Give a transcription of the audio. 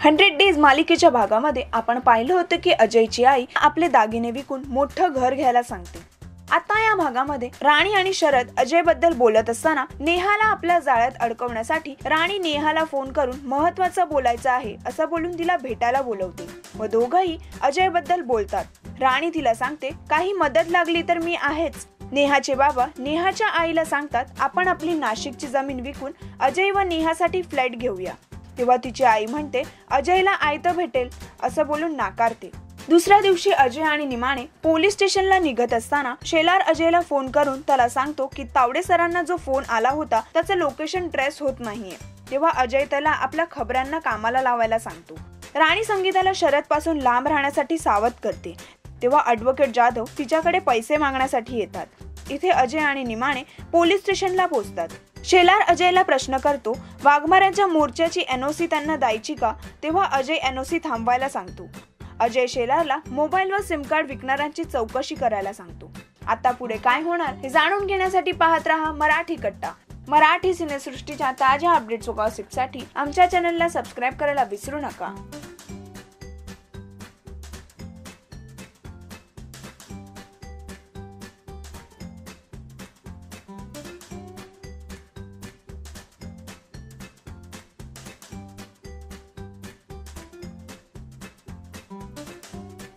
100 days मालिकेच्या भागामध्ये आपण पाहिलं होतं की अजयची आई आपले दागिने विकून मोठं घर घ्यायला सांगते। आता या भागामध्ये राणी आणि शरद अजय बद्दल बोलत असताना नेहाला आपल्या जाळ्यात अडकवण्यासाठी राणी नेहाला फोन करून महत्त्वाचं बोलायचं आहे असं बोलून तिला भेटायला बोलवते व दोघंही अजय बद्दल बोलतात। राणी तिला सांगते काही मदत लागली तर मी आहेच। नेहाचे बाबा नेहाच्या आईला सांगतात आपण आपली नाशिकची जमीन विकून अजय व नेहासाठी फ्लॅट घेऊया। तेव्हा तिची आई म्हणते अजयला आयतं भेटेल असं बोलून नाकारते। दुसऱ्या दिवशी अजय आणि निमाणे पोलीस स्टेशनला निघत असताना शेलार अजयला फोन करून त्याला सांगतो की तावडे सरांना जो फोन आला होता त्याचं लोकेशन ट्रेस होत नाहीये। तेव्हा अजय त्याला आपल्या खबऱ्यांना कामाला लावायला सांगतो। राणी संगीताला शरद पासून लांब राहण्यासाठी सावध करते। तेव्हा ॲडव्होकेट जाधव तिच्याकडे पैसे मागण्यासाठी येतात। इथे अजय आणि निमाणे पोलीस स्टेशनला पोहोचतात। शेलार अजयला प्रश्न करतो वाघमाऱ्यांच्या मोर्चाची एनओसी त्यांना द्यायची का? तेव्हा अजय एनओसी थांबवायला सांगतो। अजय शेलारला मोबाईल व सिम कार्ड विकणाऱ्यांची चौकशी करायला सांगतो। आता पुढे काय होणार हे जाणून घेण्यासाठी पाहत रहा मराठी कट्टा। मराठी सिनेसृष्टीच्या ताज्या अपडेट्स व गॉसिपसाठी आमच्या चॅनलला सबस्क्राईब करायला विसरू नका।